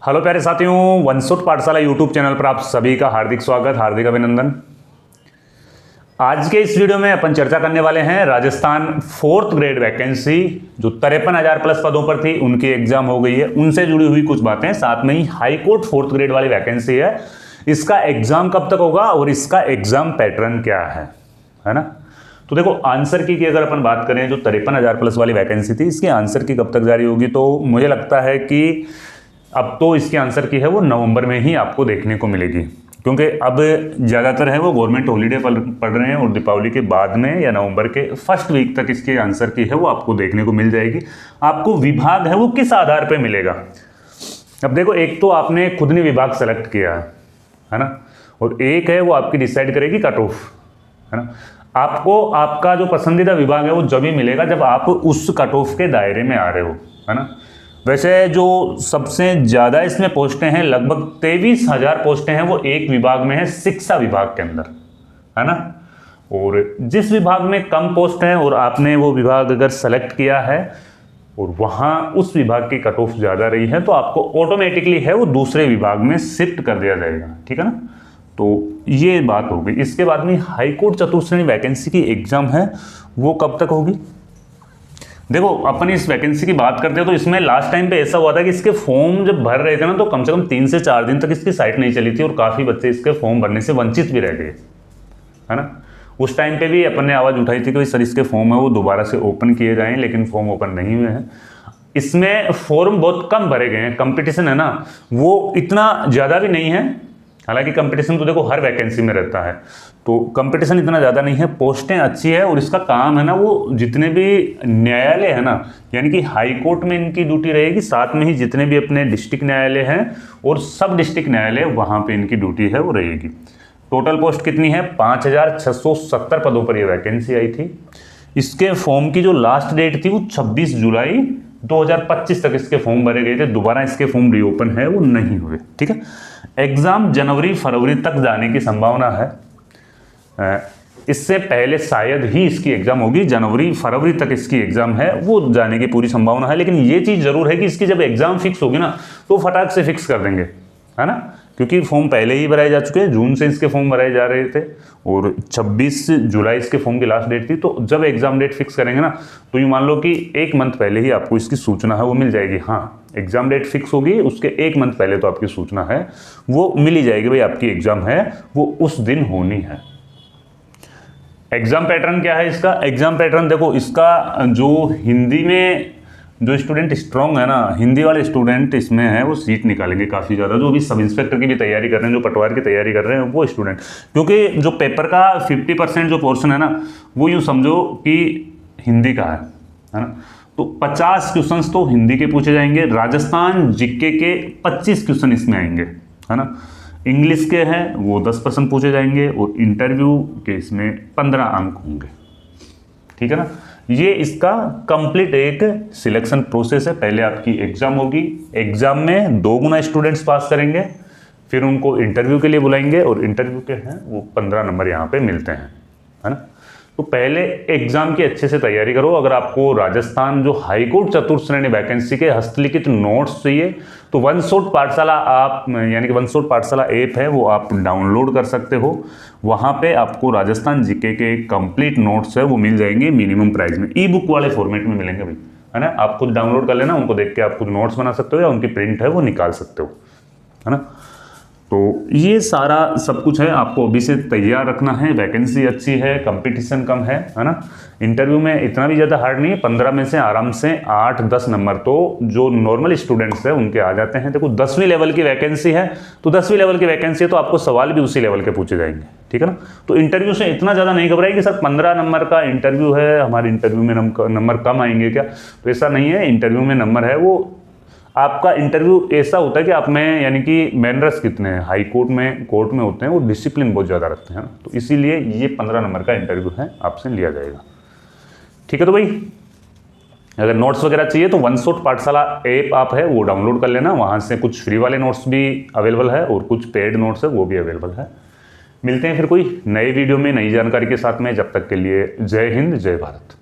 Hello प्यारे साथियों, वंशोट पाठशाला यूट्यूब चैनल पर आप सभी का हार्दिक स्वागत, हार्दिक अभिनंदन। आज के इस वीडियो में अपन चर्चा करने वाले हैं राजस्थान 4th ग्रेड वैकेंसी जो 53,000 प्लस पदों पर थी, उनकी एग्जाम हो गई है, उनसे जुड़ी हुई कुछ बातें, साथ में ही हाई कोर्ट 4th ग्रेड वाली वैकेंसी है, इसका एग्जाम कब तक होगा और इसका एग्जाम पैटर्न क्या है ना। तो देखो, आंसर की अगर अपन बात करें, जो 53,000 प्लस वाली वैकेंसी थी, इसकी आंसर की कब तक जारी होगी, तो मुझे लगता है कि अब तो इसकी आंसर की है वो नवंबर में ही आपको देखने को मिलेगी, क्योंकि अब ज़्यादातर है वो गवर्नमेंट हॉलीडे पढ़ रहे हैं और दीपावली के बाद में या नवंबर के फर्स्ट वीक तक इसकी आंसर की है वो आपको देखने को मिल जाएगी। आपको विभाग है वो किस आधार पे मिलेगा। अब देखो, एक तो आपने खुद ने विभाग सेलेक्ट किया है ना, और एक है वो आपकी डिसाइड करेगी कट ऑफ, है ना। आपको आपका जो पसंदीदा विभाग है वो जब ही मिलेगा जब आप उस कट ऑफ के दायरे में आ रहे हो, है ना। वैसे जो सबसे ज़्यादा इसमें पोस्टें हैं, लगभग 23,000 पोस्टें हैं, वो एक विभाग में है, शिक्षा विभाग के अंदर, है ना। और जिस विभाग में कम पोस्ट हैं और आपने वो विभाग अगर सेलेक्ट किया है और वहाँ उस विभाग की कट ऑफ ज़्यादा रही है, तो आपको ऑटोमेटिकली है वो दूसरे विभाग में शिफ्ट कर दिया जाएगा, ठीक है ना। तो ये बात होगी। इसके बाद में हाई कोर्ट चतुर्थ श्रेणी वैकेंसी की एग्ज़ाम है, वो कब तक होगी। देखो, अपन इस वैकेंसी की बात करते हैं तो इसमें लास्ट टाइम पे ऐसा हुआ था कि इसके फॉर्म जब भर रहे थे ना, तो कम से कम 3 से 4 दिन तक इसकी साइट नहीं चली थी और काफ़ी बच्चे इसके फॉर्म भरने से वंचित भी रह गए, है ना। उस टाइम पे भी अपन ने आवाज़ उठाई थी कि सर इसके फॉर्म है वो दोबारा से ओपन किए जाएं, लेकिन फॉर्म ओपन नहीं हुए हैं। इसमें फॉर्म बहुत कम भरे गए हैं, कंपटीशन है ना वो इतना ज़्यादा भी नहीं है। हालांकि कंपटीशन तो देखो हर वैकेंसी में रहता है, तो कंपटीशन इतना ज़्यादा नहीं है, पोस्टें अच्छी है और इसका काम है ना वो जितने भी न्यायालय है ना, यानी कि हाई कोर्ट में इनकी ड्यूटी रहेगी, साथ में ही जितने भी अपने डिस्ट्रिक्ट न्यायालय हैं और सब डिस्ट्रिक्ट न्यायालय, वहाँ पे इनकी ड्यूटी है वो रहेगी। टोटल पोस्ट कितनी है, 5,670 पदों पर यह वैकेंसी आई थी। इसके फॉर्म की जो लास्ट डेट थी वो 26 जुलाई 2025 तक इसके फॉर्म भरे गए थे। दोबारा इसके फॉर्म रीओपन है वो नहीं हुए, ठीक है। एग्जाम जनवरी फरवरी तक जाने की संभावना है, इससे पहले शायद ही इसकी एग्जाम होगी। जनवरी फरवरी तक इसकी एग्जाम है वो जाने की पूरी संभावना है, लेकिन ये चीज़ जरूर है कि इसकी जब एग्जाम फिक्स होगी ना तो फटाक से फिक्स कर देंगे, है ना, क्योंकि फॉर्म पहले ही भराए जा चुके हैं। जून से इसके फॉर्म भराए जा रहे थे और 26 जुलाई इसके फॉर्म की लास्ट डेट थी। तो जब एग्जाम डेट फिक्स करेंगे ना, तो यूँ मान लो कि 1 मंथ पहले ही आपको इसकी सूचना है वो मिल जाएगी। हाँ, एग्जाम डेट फिक्स होगी, उसके 1 मंथ पहले तो आपकी सूचना है वो मिल ही जाएगी, भाई आपकी एग्जाम है वो उस दिन होनी है। एग्जाम पैटर्न क्या है इसका। एग्जाम पैटर्न देखो, इसका जो हिंदी में जो स्टूडेंट स्ट्रॉन्ग है ना, हिंदी वाले स्टूडेंट इसमें है वो सीट निकालेंगे काफ़ी ज़्यादा। जो अभी सब इंस्पेक्टर की भी तैयारी कर रहे हैं, जो पटवार की तैयारी कर रहे हैं वो स्टूडेंट, क्योंकि जो पेपर का 50% जो पोर्शन है ना, वो यूँ समझो कि हिंदी का है ना। तो 50 क्वेश्चंस तो हिंदी के पूछे जाएंगे, राजस्थान जीके के 25 क्वेश्चन इसमें आएंगे, है ना। इंग्लिश के हैं वो 10% पूछे जाएंगे और इंटरव्यू के इसमें 15 अंक होंगे, ठीक है ना। ये इसका कंप्लीट एक सिलेक्शन प्रोसेस है। पहले आपकी एग्जाम होगी, एग्जाम में 2 गुना स्टूडेंट्स पास करेंगे, फिर उनको इंटरव्यू के लिए बुलाएंगे और इंटरव्यू के हैं वो 15 नंबर यहाँ पे मिलते हैं, है ना। तो पहले एग्जाम की अच्छे से तैयारी करो। अगर आपको राजस्थान जो हाईकोर्ट चतुर्थ श्रेणी वैकेंसी के हस्तलिखित नोट्स चाहिए तो वंशोट पाठशाला आप, यानी कि वंशोट पाठशाला ऐप है वो आप डाउनलोड कर सकते हो। वहाँ पे आपको राजस्थान जीके के कंप्लीट नोट्स है वो मिल जाएंगे मिनिमम प्राइस में, ई बुक वाले फॉर्मेट में मिलेंगे भाई, है ना। आप खुद डाउनलोड कर लेना, उनको देख के आप खुद नोट्स बना सकते हो या उनकी प्रिंट है वो निकाल सकते हो, है ना। तो ये सारा सब कुछ है, आपको अभी से तैयार रखना है। वैकेंसी अच्छी है, कंपटीशन कम है ना। इंटरव्यू में इतना भी ज़्यादा हार्ड नहीं है, 15 में से आराम से 8-10 नंबर तो जो नॉर्मल स्टूडेंट्स हैं उनके आ जाते हैं। देखो 10वीं लेवल की वैकेंसी है, तो 10वीं लेवल की वैकेंसी है तो आपको सवाल भी उसी लेवल के पूछे जाएंगे, ठीक है ना। तो इंटरव्यू से इतना ज़्यादा नहीं घबराइए कि सर 15 नंबर का इंटरव्यू है, हमारे इंटरव्यू में नंबर कम आएंगे क्या, तो ऐसा नहीं है। इंटरव्यू में नंबर है वो आपका इंटरव्यू ऐसा होता है कि आप में, यानी कि मैनर्स कितने हैं, हाई कोर्ट में कोर्ट में होते हैं वो डिसिप्लिन बहुत ज़्यादा रखते हैं, तो इसीलिए ये 15 नंबर का इंटरव्यू है आपसे लिया जाएगा, ठीक है। तो भाई अगर नोट्स वगैरह चाहिए तो वंशोट पाठशाला ऐप आप है वो डाउनलोड कर लेना, वहाँ से कुछ फ्री वाले नोट्स भी अवेलेबल है और कुछ पेड नोट्स है वो भी अवेलेबल है। मिलते हैं फिर कोई नए वीडियो में नई जानकारी के साथ में, जब तक के लिए जय हिंद जय भारत।